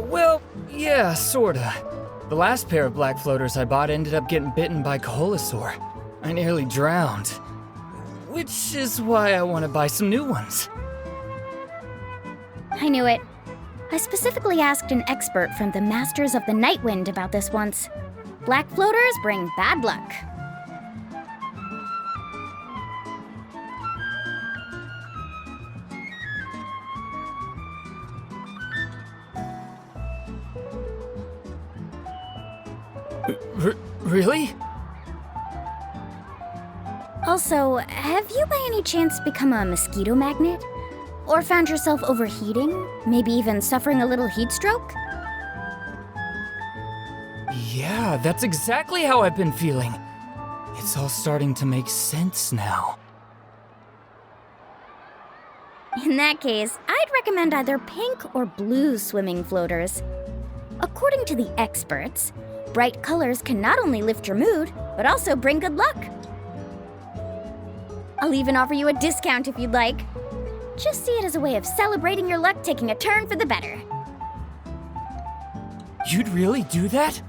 Well, yeah, sorta. The last pair of black floaters I bought ended up getting bitten by Koholosaur. I nearly drowned. Which is why I want to buy some new ones. I knew it. I specifically asked an expert from the Masters of the Night Wind about this once. Black floaters bring bad luck. Really? Also, have you by any chance become a mosquito magnet? Or found yourself overheating? Maybe even suffering a little heat stroke? Yeah, that's exactly how I've been feeling. It's all starting to make sense now. In that case, I'd recommend either pink or blue swimming floaters. According to the experts, bright colors can not only lift your mood, but also bring good luck. I'll even offer you a discount if you'd like. Just see it as a way of celebrating your luck taking a turn for the better. You'd really do that?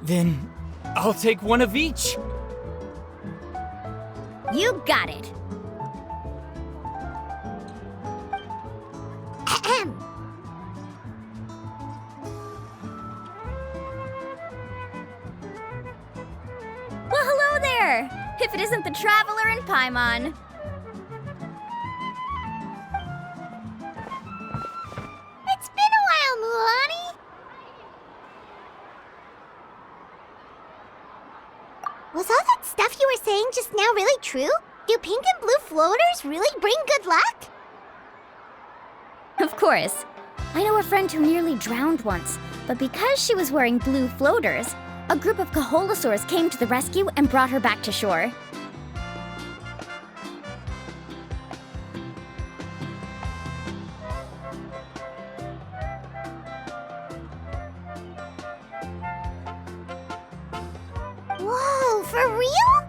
Then I'll take one of each. You got it. Ahem. Well, hello there! If it isn't the Traveler in Paimon. It's been a while, Mulan. Was all that stuff you were saying just now really true? Do pink and blue floaters really bring good luck? Of course. I know a friend who nearly drowned once, but because she was wearing blue floaters, a group of Koholosaurs came to the rescue and brought her back to shore. Whoa, for real?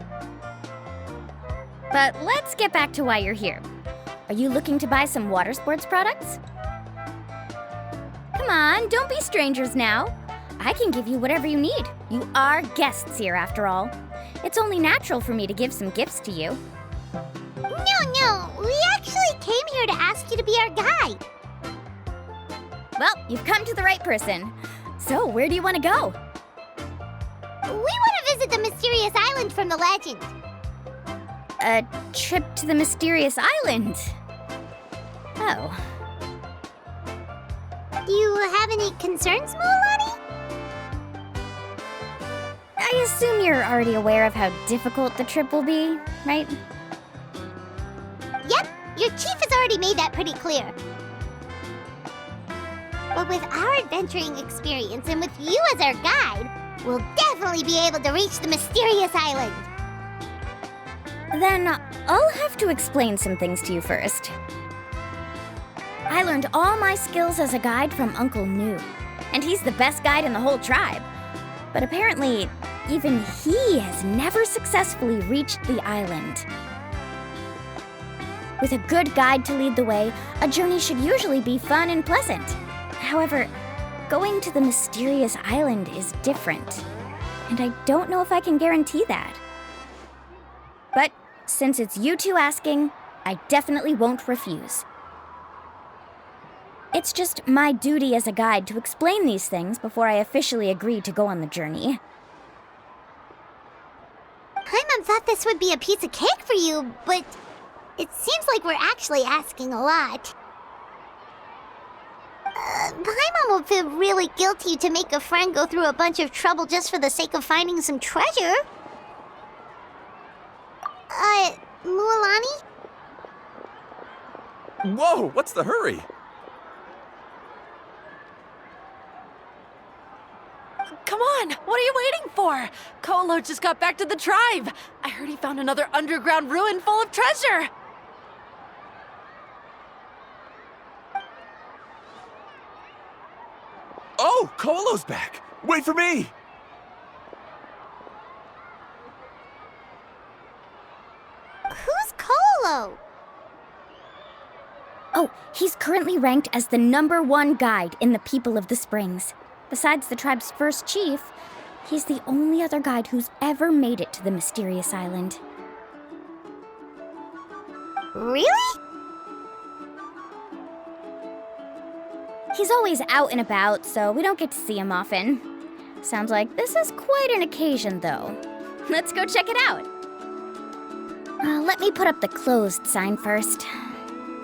But let's get back to why you're here. Are you looking to buy some water sports products? Come on, don't be strangers now. I can give you whatever you need. You are guests here, after all. It's only natural for me to give some gifts to you. No, we actually came here to ask you to be our guide. Well, you've come to the right person. So, where do you want to go? We want to visit the mysterious island from the legend. A trip to the mysterious island. Oh. Do you have any concerns, Mulan? I assume you're already aware of how difficult the trip will be, right? Yep, your chief has already made that pretty clear. But with our adventuring experience and with you as our guide, we'll definitely be able to reach the mysterious island. Then I'll have to explain some things to you first. I learned all my skills as a guide from Uncle Nu, and he's the best guide in the whole tribe. But apparently, even he has never successfully reached the island. With a good guide to lead the way, a journey should usually be fun and pleasant. However, going to the mysterious island is different, and I don't know if I can guarantee that. But since it's you two asking, I definitely won't refuse. It's just my duty as a guide to explain these things before I officially agree to go on the journey. Paimon thought this would be a piece of cake for you, but it seems like we're actually asking a lot. Paimon will feel really guilty to make a friend go through a bunch of trouble just for the sake of finding some treasure. Mualani? Whoa, what's the hurry? Come on, what are you waiting for? Kolo just got back to the tribe. I heard he found another underground ruin full of treasure. Oh, Kolo's back. Wait for me. Who's Kolo? Oh, He's currently ranked as the #1 guide in the People of the Springs. Besides the tribe's first chief, he's the only other guide who's ever made it to the mysterious island. Really? He's always out and about, so we don't get to see him often. Sounds like this is quite an occasion, though. Let's go check it out. Let me put up the closed sign first.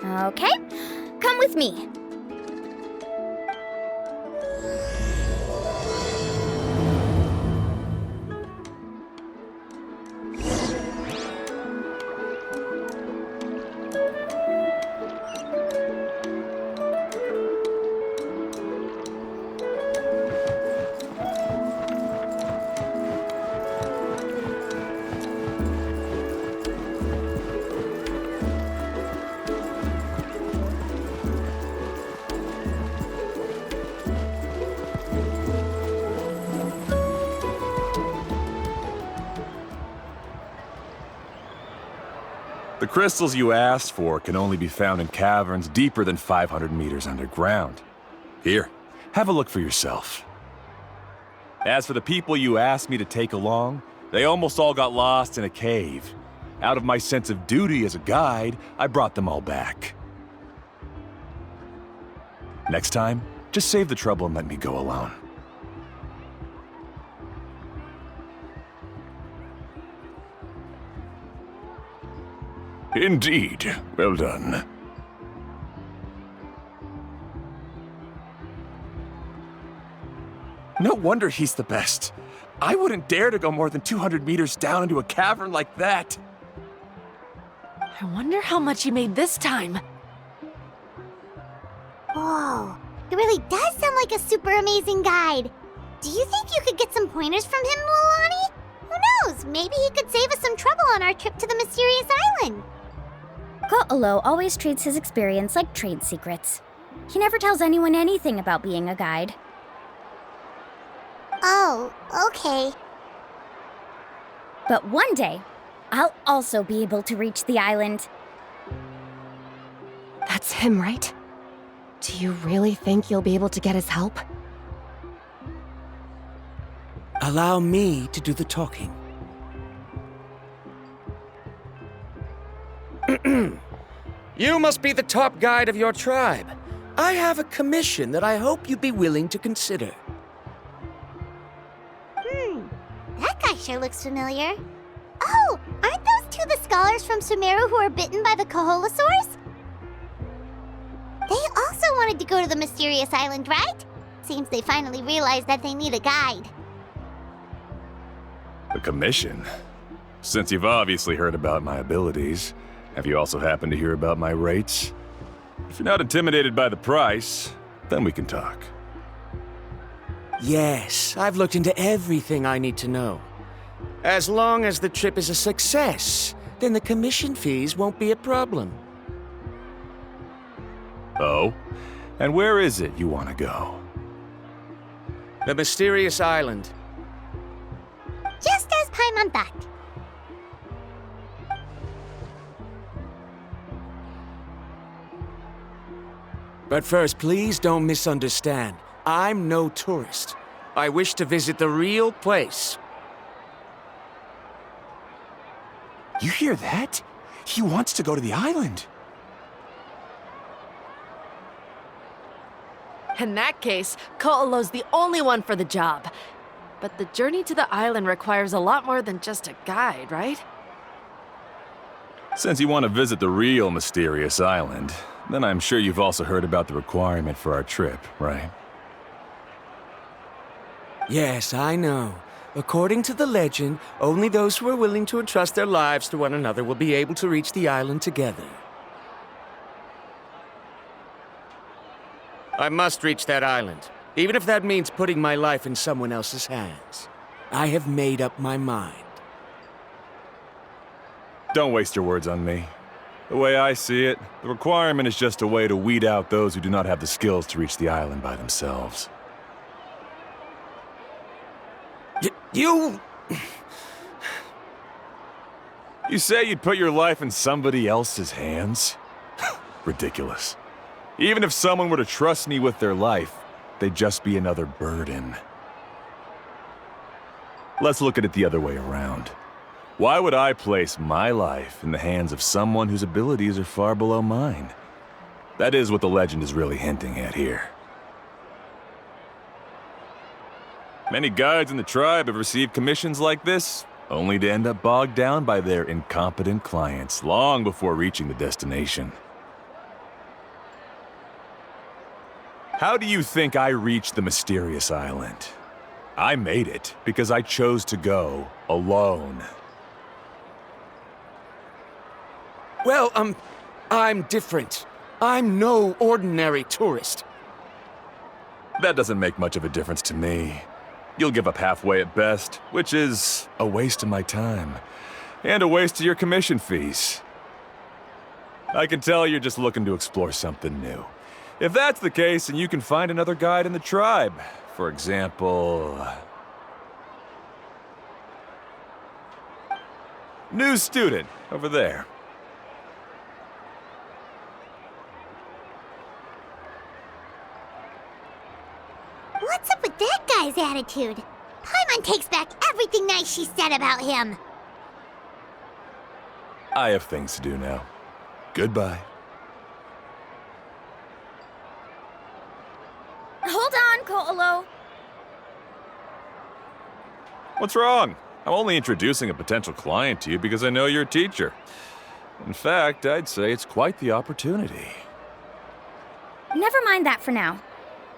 Okay, come with me. The crystals you asked for can only be found in caverns deeper than 500 meters underground. Here, have a look for yourself. As for the people you asked me to take along, they almost all got lost in a cave. Out of my sense of duty as a guide, I brought them all back. Next time, just save the trouble and let me go alone. Indeed. Well done. No wonder he's the best. I wouldn't dare to go more than 200 meters down into a cavern like that. I wonder how much he made this time. Whoa, it really does sound like a super amazing guide. Do you think you could get some pointers from him, Milani? Who knows? Maybe he could save us some trouble on our trip to the mysterious island. Ko'olo always treats his experience like trade secrets. He never tells anyone anything about being a guide. Oh, okay. But one day, I'll also be able to reach the island. That's him, right? Do you really think you'll be able to get his help? Allow me to do the talking. You must be the top guide of your tribe. I have a commission that I hope you'd be willing to consider. That guy sure looks familiar. Oh, aren't those two the scholars from Sumeru who are bitten by the Koholosaurs? They also wanted to go to the mysterious island, right? Seems they finally realized that they need a guide. The commission? Since you've obviously heard about my abilities, have you also happened to hear about my rates? If you're not intimidated by the price, then we can talk. Yes, I've looked into everything I need to know. As long as the trip is a success, then the commission fees won't be a problem. Oh? And where is it you want to go? The mysterious island. Just as Paimon thought. But first, please don't misunderstand. I'm no tourist. I wish to visit the real place. You hear that? He wants to go to the island. In that case, Ko'olo's the only one for the job. But the journey to the island requires a lot more than just a guide, right? Since you want to visit the real mysterious island, then I'm sure you've also heard about the requirement for our trip, right? Yes, I know. According to the legend, only those who are willing to entrust their lives to one another will be able to reach the island together. I must reach that island, even if that means putting my life in someone else's hands. I have made up my mind. Don't waste your words on me. The way I see it, the requirement is just a way to weed out those who do not have the skills to reach the island by themselves. You... You say you'd put your life in somebody else's hands? Ridiculous. Even if someone were to trust me with their life, they'd just be another burden. Let's look at it the other way around. Why would I place my life in the hands of someone whose abilities are far below mine? That is what the legend is really hinting at here. Many guides in the tribe have received commissions like this, only to end up bogged down by their incompetent clients long before reaching the destination. How do you think I reached the mysterious island? I made it because I chose to go alone. Well, I'm different. I'm no ordinary tourist. That doesn't make much of a difference to me. You'll give up halfway at best, which is a waste of my time. And a waste of your commission fees. I can tell you're just looking to explore something new. If that's the case, then you can find another guide in the tribe. For example... new student, over there. What's up with that guy's attitude? Paimon takes back everything nice she said about him. I have things to do now. Goodbye. Hold on, Ko'olo. What's wrong? I'm only introducing a potential client to you because I know you're a teacher. In fact, I'd say it's quite the opportunity. Never mind that for now.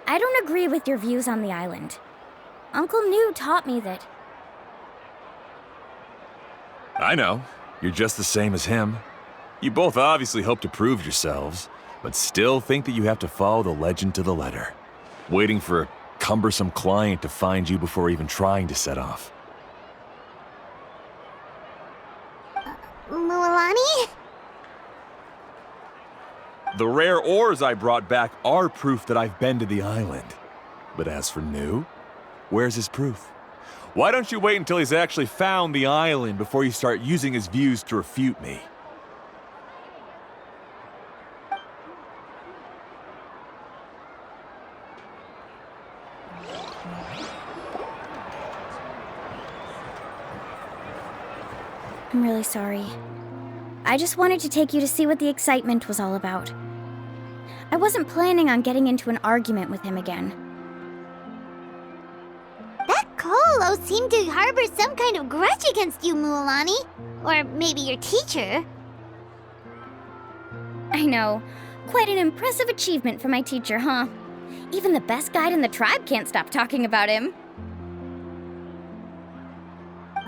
I don't agree with your views on the island. Uncle New taught me that... I know. You're just the same as him. You both obviously hope to prove yourselves, but still think that you have to follow the legend to the letter, waiting for a cumbersome client to find you before even trying to set off. Mualani? The rare ores I brought back are proof that I've been to the island. But as for New, where's his proof? Why don't you wait until he's actually found the island before you start using his views to refute me? I'm really sorry. I just wanted to take you to see what the excitement was all about. I wasn't planning on getting into an argument with him again. That Ko'olo seemed to harbor some kind of grudge against you, Mualani. Or maybe your teacher. I know. Quite an impressive achievement for my teacher, huh? Even the best guide in the tribe can't stop talking about him.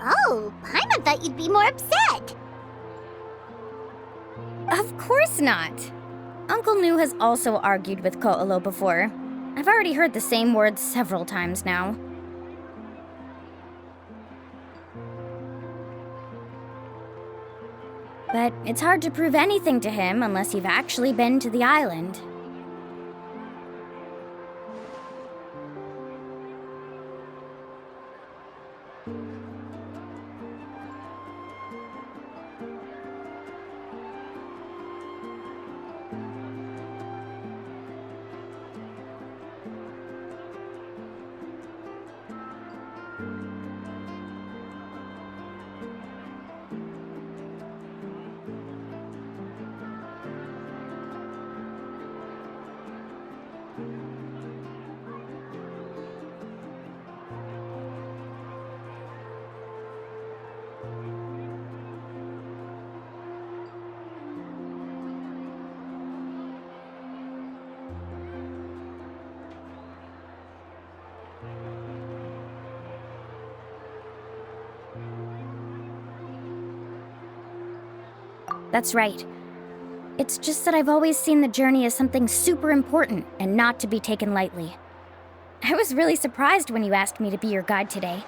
Oh, Paimon thought you'd be more upset. Of course not. Uncle New has also argued with Ko'olo before. I've already heard the same words several times now. But it's hard to prove anything to him unless you've actually been to the island. That's right. It's just that I've always seen the journey as something super important and not to be taken lightly. I was really surprised when you asked me to be your guide today.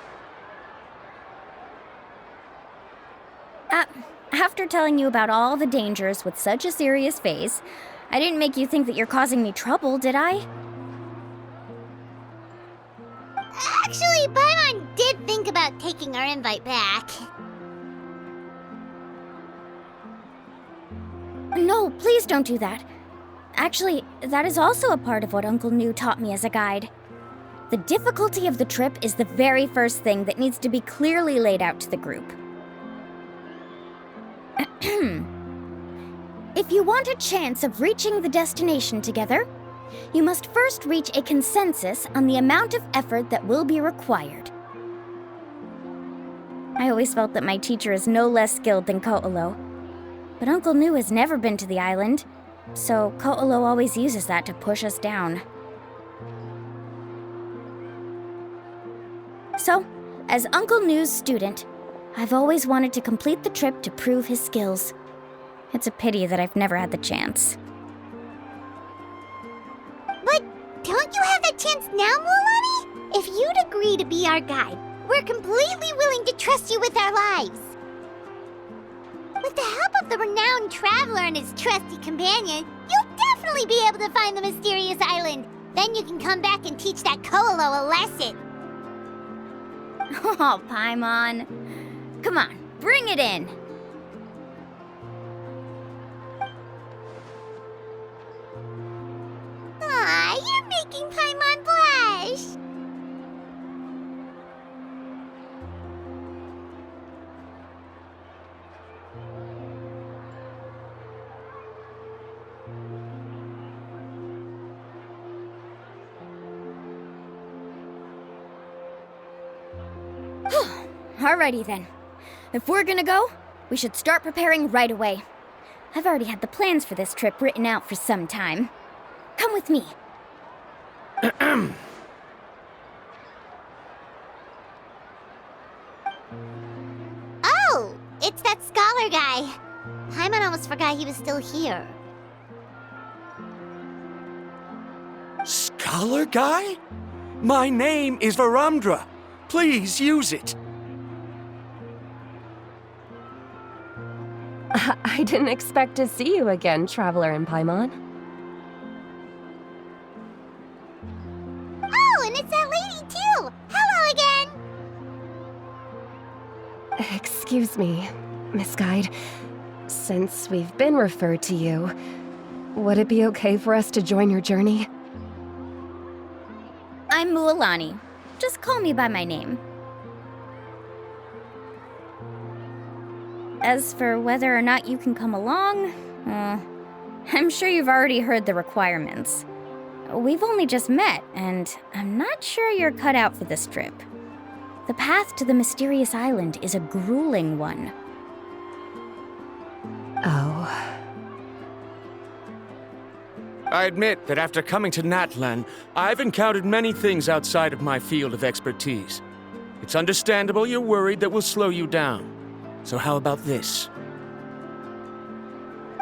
After telling you about all the dangers with such a serious face, I didn't make you think that you're causing me trouble, did I? Actually, Paimon did think about taking our invite back. No, please don't do that. Actually, that is also a part of what Uncle New taught me as a guide. The difficulty of the trip is the very first thing that needs to be clearly laid out to the group. If you want a chance of reaching the destination together, you must first reach a consensus on the amount of effort that will be required. I always felt that my teacher is no less skilled than Ko'olo, but Uncle New has never been to the island, so Ko'olo always uses that to push us down. So, as Uncle New's student, I've always wanted to complete the trip to prove his skills. It's a pity that I've never had the chance. But don't you have that chance now, Mulani? If you'd agree to be our guide, we're completely willing to trust you with our lives. With the help of the renowned traveler and his trusty companion, you'll definitely be able to find the mysterious island. Then you can come back and teach that Ko'olo a lesson. Oh, Paimon. Come on, bring it in. Aw, you're making Paimon blush. Alrighty then. If we're gonna go, we should start preparing right away. I've already had the plans for this trip written out for some time. Come with me. Oh, it's that scholar guy. Paimon almost forgot he was still here. Scholar guy? My name is Varamdra. Please use it. I didn't expect to see you again, Traveler in Paimon. Oh, and it's that lady too. Hello again. Excuse me, Miss Guide. Since we've been referred to you, would it be okay for us to join your journey? I'm Mualani. Just call me by my name. As for whether or not you can come along, I'm sure you've already heard the requirements. We've only just met, and I'm not sure you're cut out for this trip. The path to the mysterious island is a grueling one. Oh. I admit that after coming to Natlan, I've encountered many things outside of my field of expertise. It's understandable you're worried that we'll slow you down. So how about this?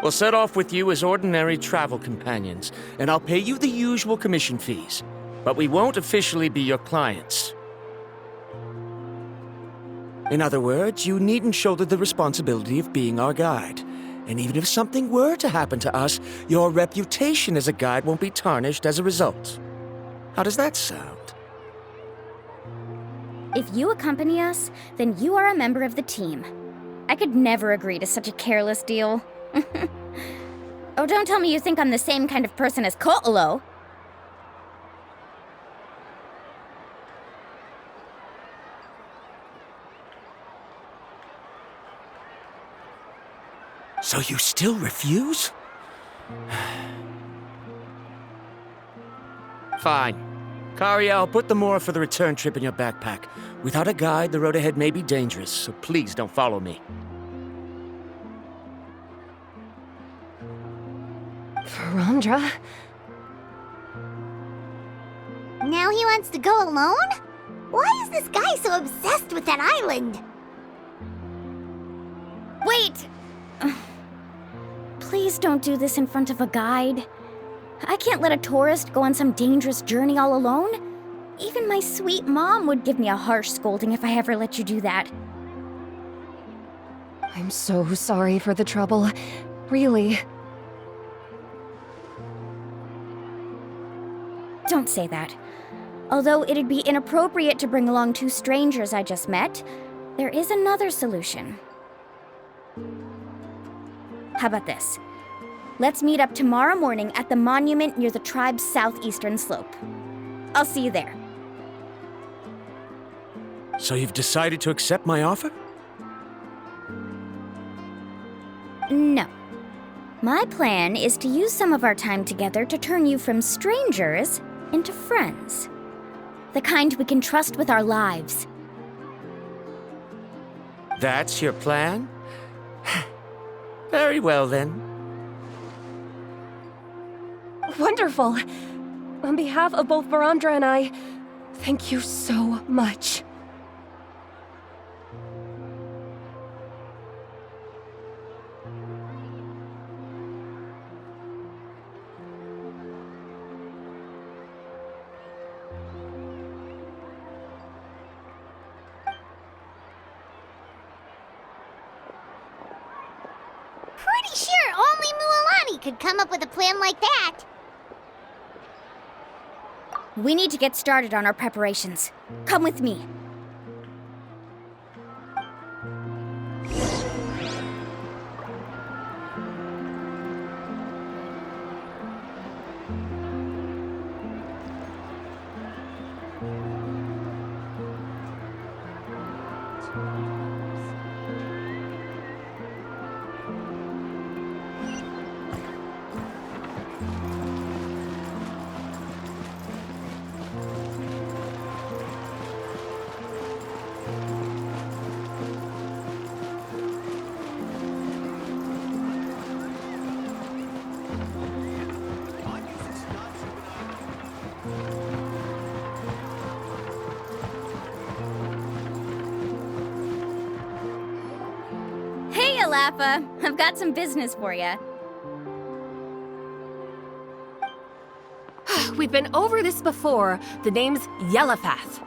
We'll set off with you as ordinary travel companions, and I'll pay you the usual commission fees. But we won't officially be your clients. In other words, you needn't shoulder the responsibility of being our guide. And even if something were to happen to us, your reputation as a guide won't be tarnished as a result. How does that sound? If you accompany us, then you are a member of the team. I could never agree to such a careless deal. Oh, don't tell me you think I'm the same kind of person as Ko'olo. So you still refuse? Fine. Karia, I'll put the more for the return trip in your backpack. Without a guide, the road ahead may be dangerous, so please don't follow me. Varamdra? Now he wants to go alone? Why is this guy so obsessed with that island? Wait! Please don't do this in front of a guide. I can't let a tourist go on some dangerous journey all alone. Even my sweet mom would give me a harsh scolding if I ever let you do that. I'm so sorry for the trouble. Really. Don't say that. Although it'd be inappropriate to bring along two strangers I just met, there is another solution. How about this? Let's meet up tomorrow morning at the monument near the tribe's southeastern slope. I'll see you there. So you've decided to accept my offer? No. My plan is to use some of our time together to turn you from strangers into friends. The kind we can trust with our lives. That's your plan? Very well, then. Wonderful. On behalf of both Verandra and I, thank you so much. Pretty sure only Mualani could come up with a plan like that. We need to get started on our preparations. Come with me. Hey, Alafa. I've got some business for you. We've been over this before. The name's Yellowpath.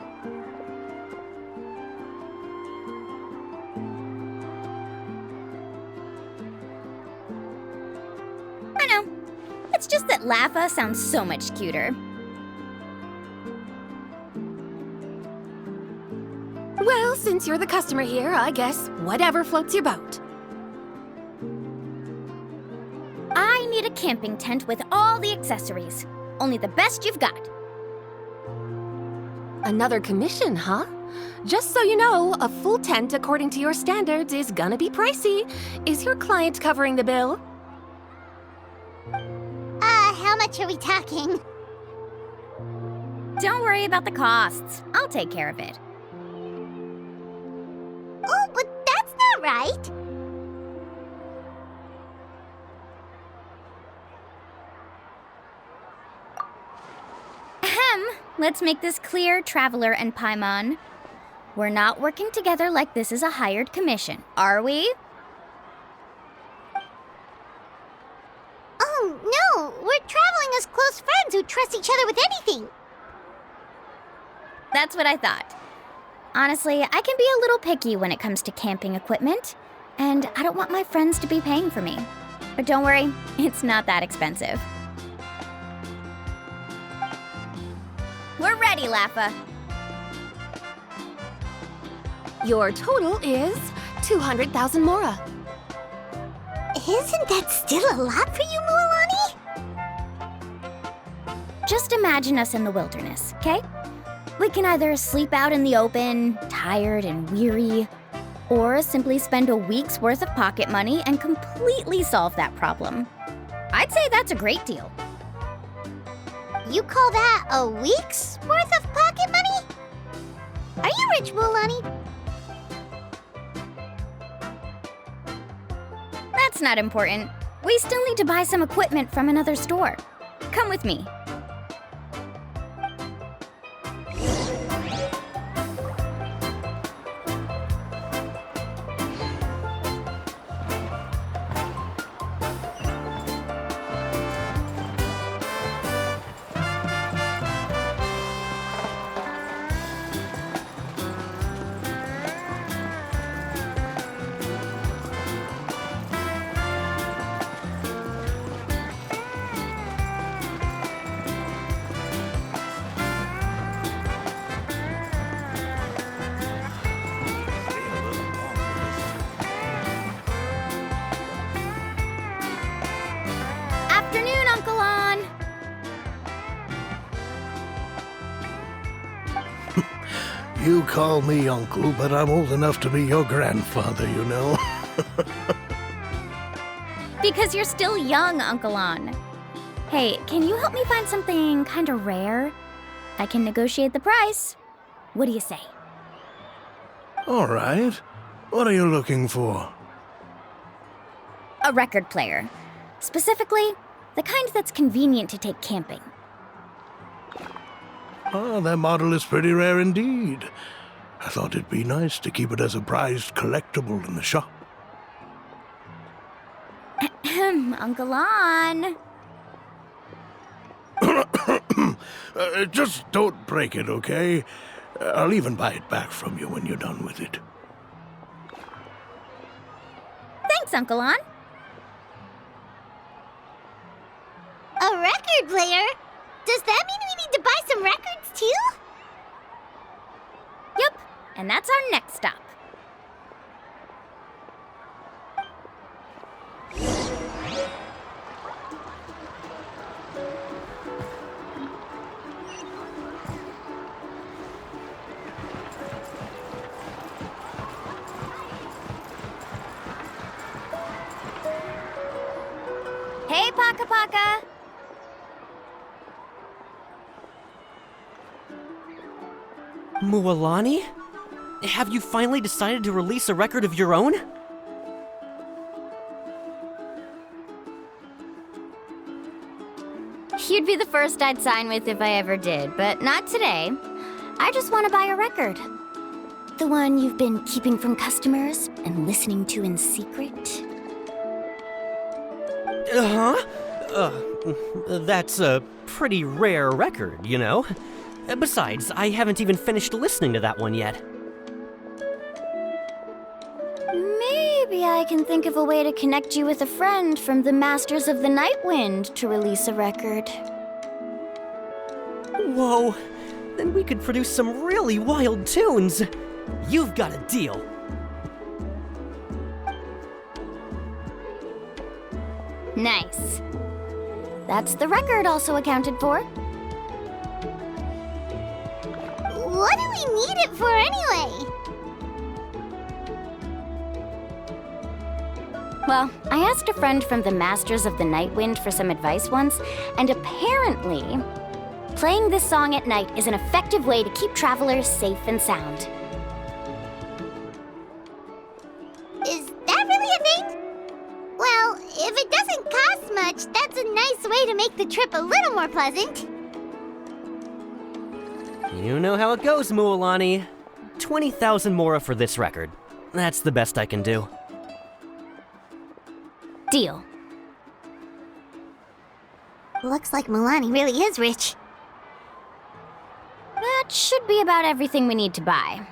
I know. It's just that Lafa sounds so much cuter. Well, since you're the customer here, I guess whatever floats your boat. I need a camping tent with all the accessories. Only the best you've got. Another commission, huh? Just so you know, a full tent according to your standards is gonna be pricey. Is your client covering the bill? How much are we talking? Don't worry about the costs. I'll take care of it. Oh, but that's not right. Ahem. Let's make this clear, Traveler and Paimon. We're not working together like this is a hired commission, are we? Oh, no! We're traveling as close friends who trust each other with anything! That's what I thought. Honestly, I can be a little picky when it comes to camping equipment, and I don't want my friends to be paying for me. But don't worry, it's not that expensive. We're ready, Lafa. Your total is 200,000 Mora. Isn't that still a lot for you, Mualani? Just imagine us in the wilderness, okay? We can either sleep out in the open, tired and weary, or simply spend a week's worth of pocket money and completely solve that problem. I'd say that's a great deal. You call that a week's worth of pocket money? Are you rich, Mualani? That's not important. We still need to buy some equipment from another store. Come with me. You call me uncle, but I'm old enough to be your grandfather, you know. Because you're still young, Uncle On. Hey, can you help me find something kinda rare? I can negotiate the price. What do you say? All right. What are you looking for? A record player. Specifically, the kind that's convenient to take camping. Ah, that model is pretty rare indeed. I thought it'd be nice to keep it as a prized collectible in the shop. Uncle On. Just don't break it, okay? I'll even buy it back from you when you're done with it. Thanks, Uncle On. A record player? Does that mean we need to buy some records too? Yep, and that's our next stop. Hey, Paka Paka! Mualani? Have you finally decided to release a record of your own? You'd be the first I'd sign with if I ever did, but not today. I just want to buy a record. The one you've been keeping from customers and listening to in secret. That's a pretty rare record, you know? Besides, I haven't even finished listening to that one yet. Maybe I can think of a way to connect you with a friend from the Masters of the Night Wind to release a record. Whoa, then we could produce some really wild tunes. You've got a deal. Nice. That's the record also accounted for. What do we need it for anyway? Well, I asked a friend from the Masters of the Night Wind for some advice once, and apparently, playing this song at night is an effective way to keep travelers safe and sound. Is that really a thing? Well, if it doesn't cost much, that's a nice way to make the trip a little more pleasant. You know how it goes, Mualani. 20,000 mora for this record. That's the best I can do. Deal. Looks like Milani really is rich. That should be about everything we need to buy.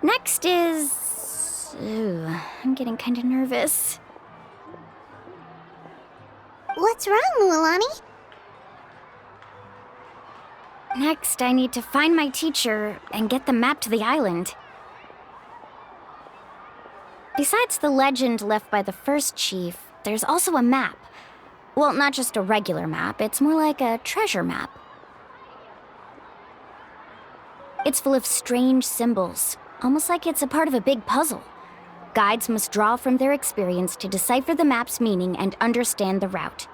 Next is... Ooh, I'm getting kinda nervous. What's wrong, Mualani? Next, I need to find my teacher and get the map to the island. Besides the legend left by the first chief, there's also a map. Well, not just a regular map, it's more like a treasure map. It's full of strange symbols, almost like it's a part of a big puzzle. Guides must draw from their experience to decipher the map's meaning and understand the route.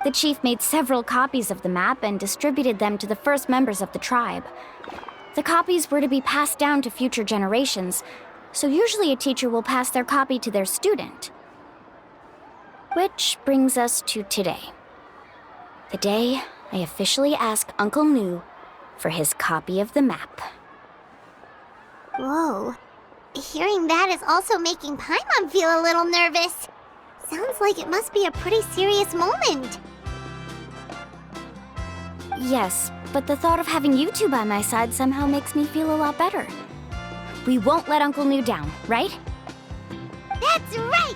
The chief made several copies of the map and distributed them to the first members of the tribe. The copies were to be passed down to future generations, so usually a teacher will pass their copy to their student. Which brings us to today. The day I officially ask Uncle Nu for his copy of the map. Whoa. Hearing that is also making Paimon feel a little nervous. Sounds like it must be a pretty serious moment. Yes, but the thought of having you two by my side somehow makes me feel a lot better. We won't let Uncle Nu down, right? That's right!